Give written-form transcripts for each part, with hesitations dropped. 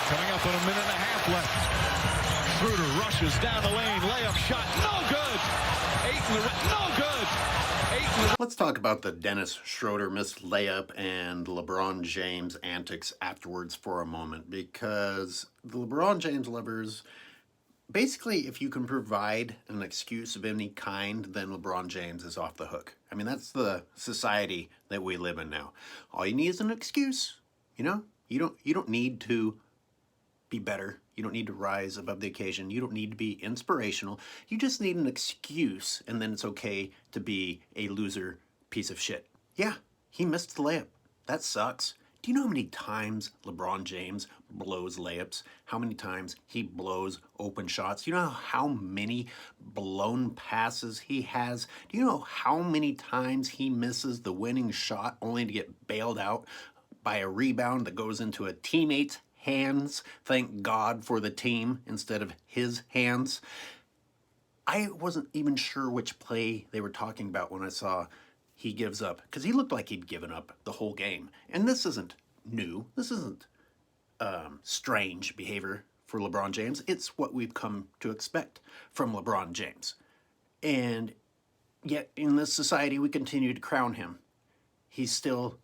Coming up on a minute and a half left. Schroeder rushes down the lane. Layup shot. No good. 8 in the red. No good. 8 in the... Let's talk about the Dennis Schroeder missed layup and LeBron James antics afterwards for a moment, because the LeBron James lovers, basically, if you can provide an excuse of any kind, then LeBron James is off the hook. I mean, that's the society that we live in now. All you need is an excuse, you know? You don't need to be better. You don't need to rise above the occasion. You don't need to be inspirational. You just need an excuse, and then it's okay to be a loser piece of shit. Yeah, he missed the layup. That sucks. Do you know how many times LeBron James blows layups? How many times he blows open shots? Do you know how many blown passes he has? Do you know how many times he misses the winning shot only to get bailed out by a rebound that goes into a teammate's hands? Thank God for the team instead of his hands. I wasn't even sure which play they were talking about when I saw he gives up, because he looked like he'd given up the whole game. And this isn't new. This isn't strange behavior for LeBron James. It's what we've come to expect from LeBron James. And yet in this society, we continue to crown him. He's still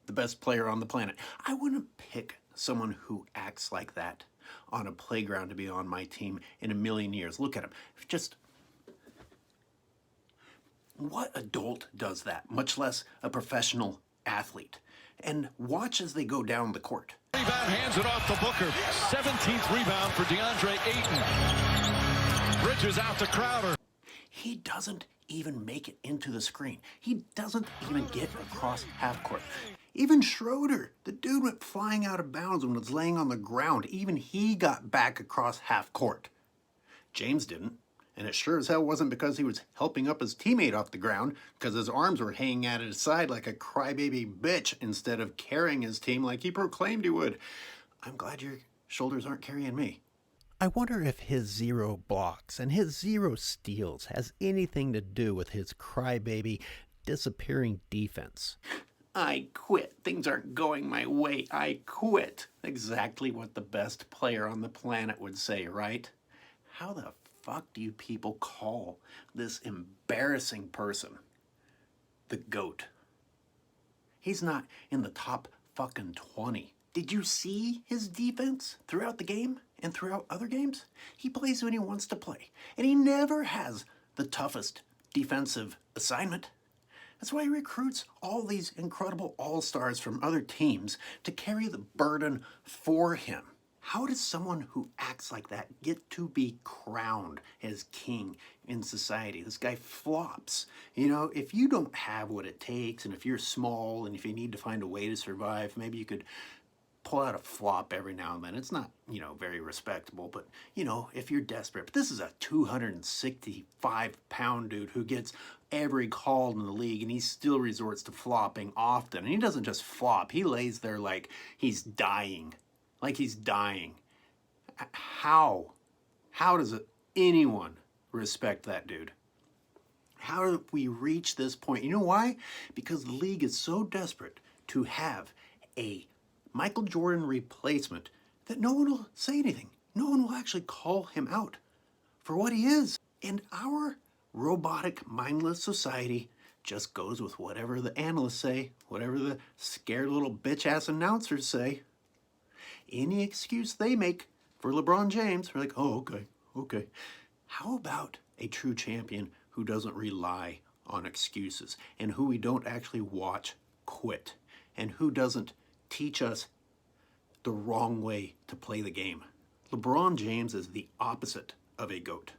the best player on the planet. I wouldn't pick someone who acts like that on a playground to be on my team in a million years. Look at him. Just... what adult does that, much less a professional athlete? And watch as they go down the court. Rebound, hands it off to Booker. 17th rebound for DeAndre Ayton. Bridges out to Crowder. He doesn't even make it into the screen. He doesn't even get across half court. Even Schroeder, the dude went flying out of bounds when it was laying on the ground. Even he got back across half court. James didn't. And it sure as hell wasn't because he was helping up his teammate off the ground, because his arms were hanging at his side like a crybaby bitch instead of carrying his team like he proclaimed he would. I'm glad your shoulders aren't carrying me. I wonder if his 0 blocks and his 0 steals has anything to do with his crybaby disappearing defense. I quit. Things aren't going my way. I quit. Exactly what the best player on the planet would say, right? How the fuck do you people call this embarrassing person the GOAT? He's not in the top fucking 20. Did you see his defense throughout the game and throughout other games? He plays when he wants to play, and he never has the toughest defensive assignment. That's why he recruits all these incredible all-stars from other teams to carry the burden for him. How does someone who acts like that get to be crowned as king in society? This guy flops. You know, if you don't have what it takes, and if you're small, and if you need to find a way to survive, maybe you could pull out a flop every now and then. It's not, you know, very respectable, but, you know, if you're desperate. But this is a 265-pound dude who gets every call in the league, and he still resorts to flopping often. And he doesn't just flop. He lays there like he's dying. Like he's dying. How? How does anyone respect that dude? How did we reach this point? You know why? Because the league is so desperate to have a Michael Jordan replacement that no one will say anything. No one will actually call him out for what he is. And our robotic, mindless society just goes with whatever the analysts say, whatever the scared little bitch-ass announcers say. Any excuse they make for LeBron James, we're like, oh, okay. How about a true champion who doesn't rely on excuses, and who we don't actually watch quit, and who doesn't teach us the wrong way to play the game? LeBron James is the opposite of a GOAT.